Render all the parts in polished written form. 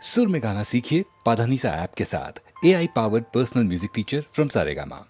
सुर में गाना सीखिए पाधानीसा ऐप के साथ। AI powered personal music teacher from Saregama.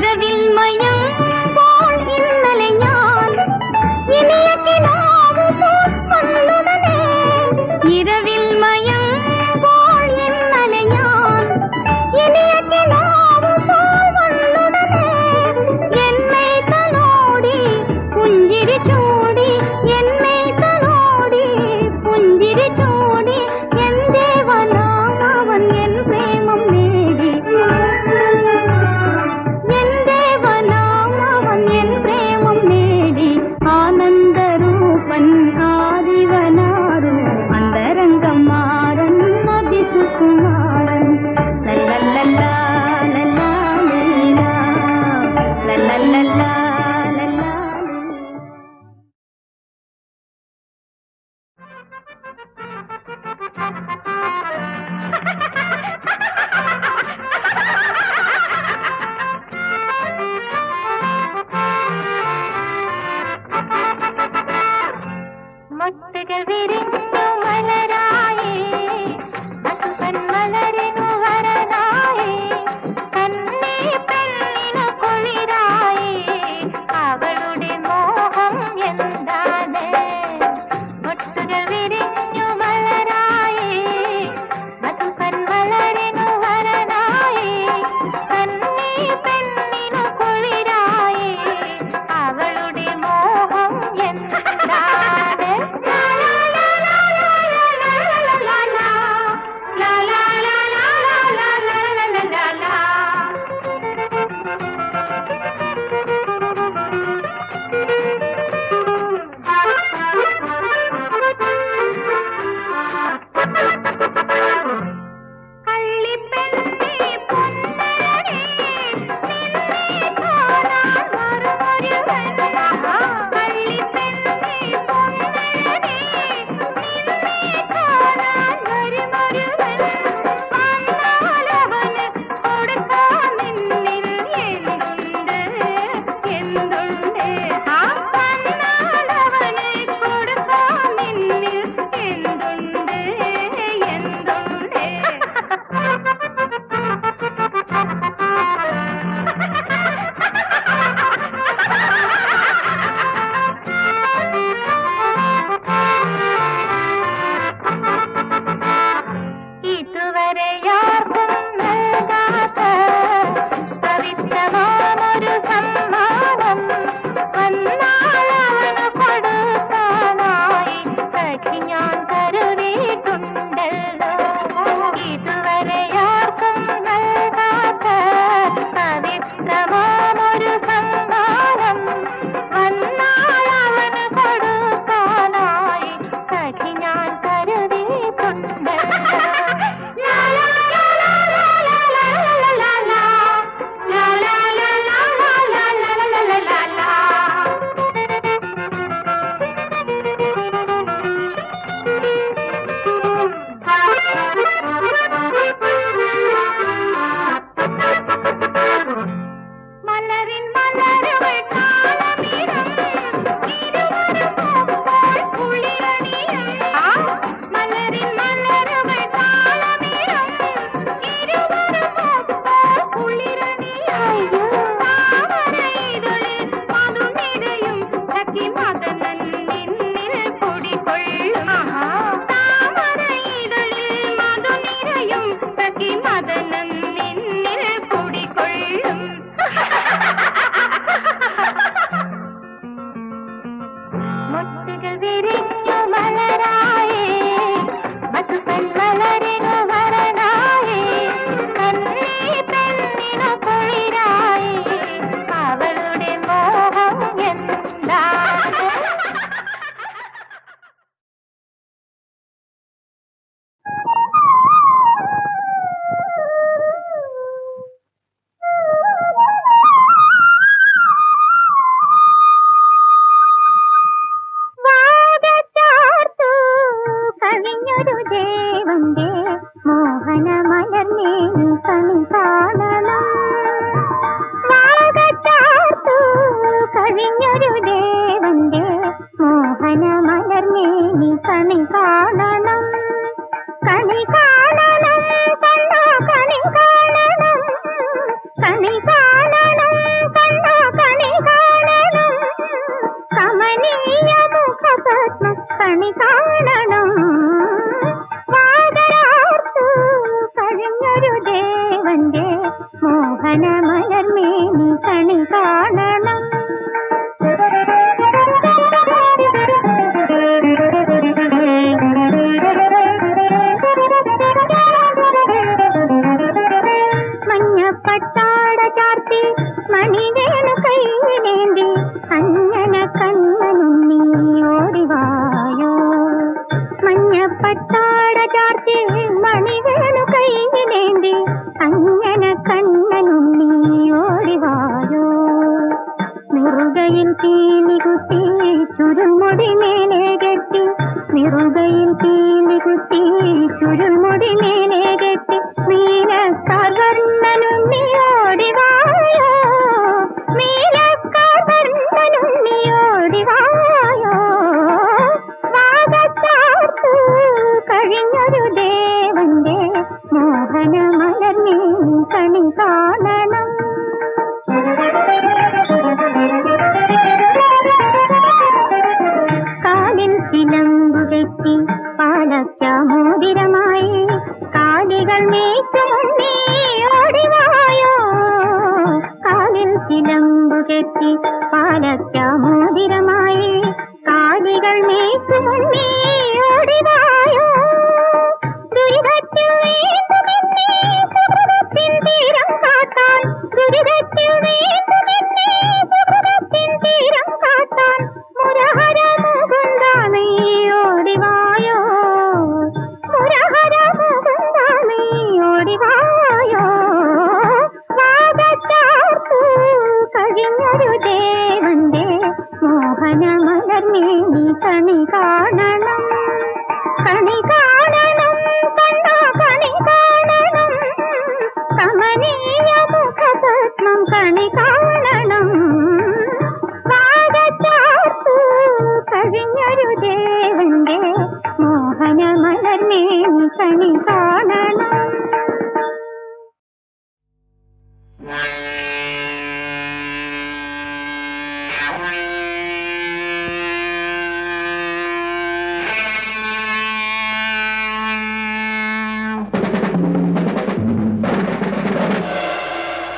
இரவில் மயம் போல் இன்னலை ஞான் இனிய கினாவு போல் கண்ணுடனே இரவில் மயம் போல் இன்னலை ஞான் இனிய கினாவு போல் கண்ணுடனே என்னை தனோடி புஞ்சிரி சூடி என்னை தனோடி புஞ்சிரி சூடி என் தேவனாம் அவன் என் பிரேமம் நேடி என் தேவனாம் அவன் என் பிரேமம் நேடி ஆனந்த ரூபன் ஆதிவனாரு அந்தரங்கம் மாறன் அதிசுகுமாரன் லல்லல்லா லல்லா லீலா லல்லல்லா லல்லா மொட்டுகள் விரிந்து மலராயே அன்பன் மலரினு வரனாயே கண்ணே பெண்ணினு குளிராயே அவளுடைய மோகம் என்றானே மொட்டுகள் விரிந்து மலராயே அன்பன் மலரினு வரனாயே கண்ணே பெண்ணினு குளிராயே அவளுடைய மோகம் என்றானே കാണണം. മഞ്ഞപ്പട്ടാട ചാർത്തി മണിവേണു കൈയിലേന്തി അഞ്ജന കണ്ണനുണ്ണി ഓടിവായോ. മഞ്ഞപ്പട്ടാട ചാർത്തി മണിവേണു കൈയിലേന്തി അഞ്ജന കണ്ണനുണ്ണി ഓടിവായോ. നിറുകയിൽ തീലി കുത്തി ചുരുൾമുടി മേലെ കെട്ടി, നിറുകയിൽ തീലി കുത്തി ചുരുൾമുടി മേലെ കെട്ടി നീലക്കവർണ്ണനുണ്ണി ഓടിവായോ. നീലക്കവർണ്ണനുണ്ണി ഓടിവായോ. വാഗച്ചാർത്തു കഴിഞ്ഞൊരു ദേവന്റെ മോഹന മലർന്നീ കണി കാണണം. കാലിൽ ചിലമ്പുകെട്ടി പാലക്ക മോതിരമായി കാലികൾ മേറ്റുമുണ്ണി ഓടിവായോ. കാലിൽ ചിലമ്പുകെട്ടി പാലക്ക മോതിരമായി കാലികൾ മേറ്റുമുണ്ണി ഓടിവായോ. ദുരിതത്തിൽ വീണ്ടുമെന്നെ സുഹൃതത്തിൻ തീരം കാട്ടാൻ, ദുരിതത്തിൽ വീണ്ടുമെന്നെ സുഹൃതത്തിൻ തീരം കാട്ടാൻ മുരഹര മുകുന്ദ നീ ഓടിവായോ. മുരഹര മുകുന്ദ നീ ഓടിവായോ. വാഗച്ചാർത്തു കഴിഞ്ഞൊരു ദേവന്റെ മോഹന മലർന്നീ കണി കാണണം. കണി കാണണം കണ്ണാ കണി കാണണം. കമനീയ മുഖപത്മം കണി കാണണം. വാഗച്ചാർത്തു കഴിഞ്ഞൊരു ദേവന്റെ മോഹന മലർന്നീ കണി കാണണം.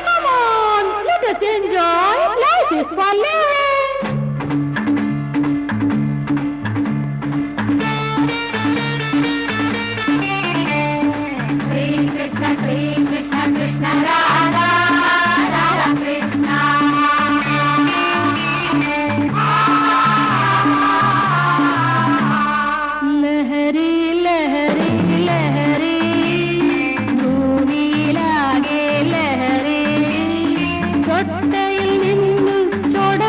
Come on, let us enjoy. Life is for living. Shri Krishna, Krishna Radha, Radha Krishna. ലഹരി ലഹരി ലഹരി ഭൂമിയിലാകെ ലഹരി. തൊട്ടയിൽ നിന്നു ചൊട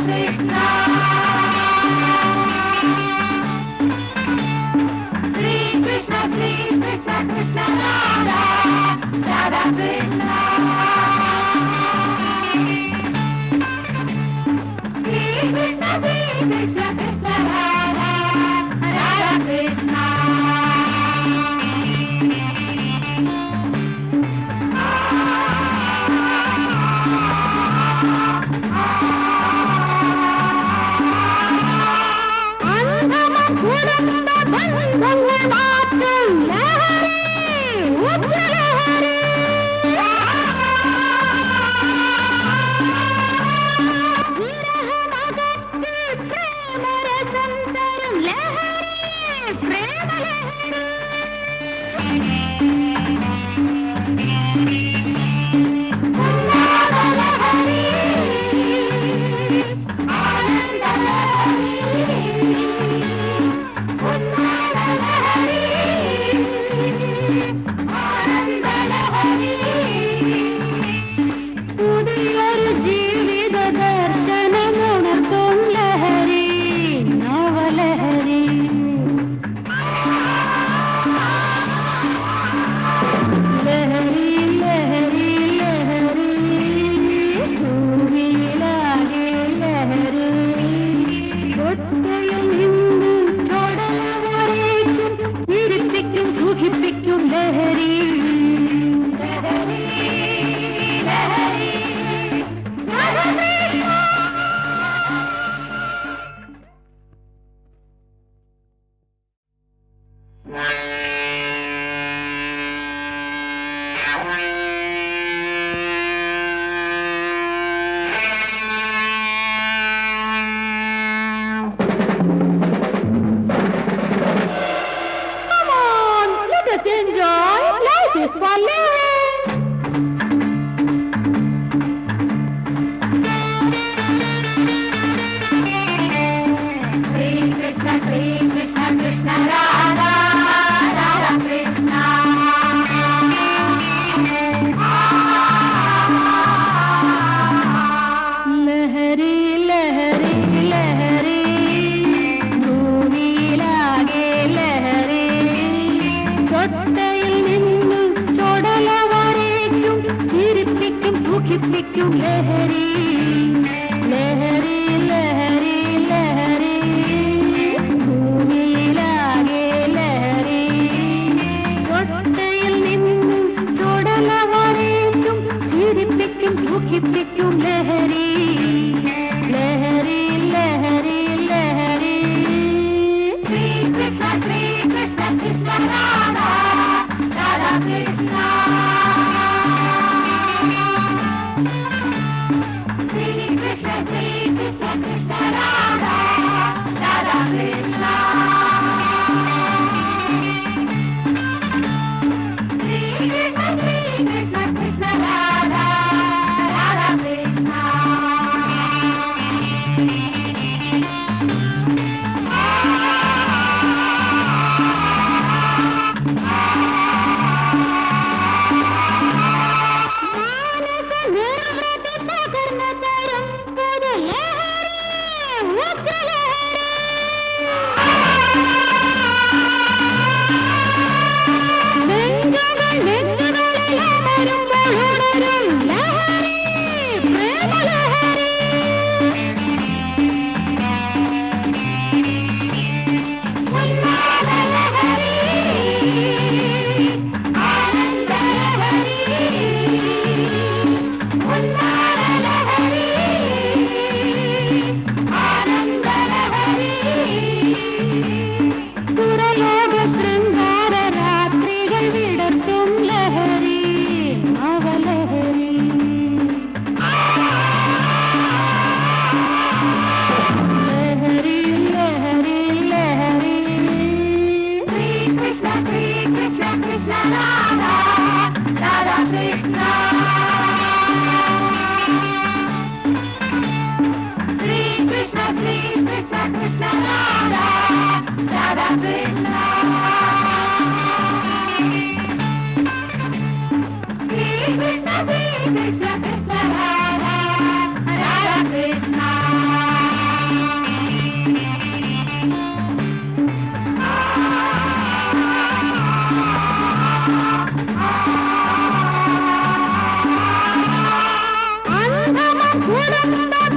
Lehari,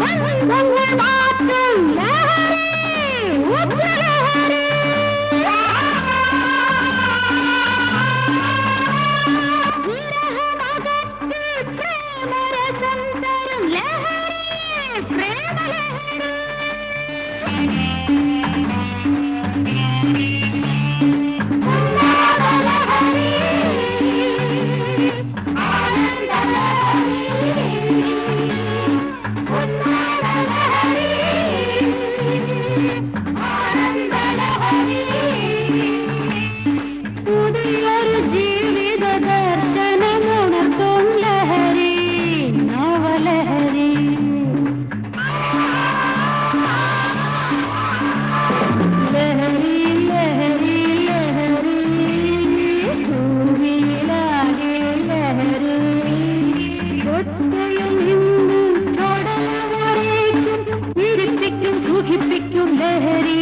ബന്ധങ്ങൾ മാറ്റും ലഹരി, ഉഗ്രലഹരി. വിരഹമകറ്റി പ്രേമരസം തരും ലഹരി, പ്രേമലഹരി. പുതിയൊരു ജീവിത ദർശനമുണർത്തും ലഹരി, നവലഹരി. ലഹരി ലഹരി ലഹരി, ഭൂമിയിലാകെ ലഹരി. ഒറ്റയും ഹിന്ദു ചൊടലവരേക്കും ഇരിപ്പിക്കും സുഖിപ്പിക്കും ലഹരി.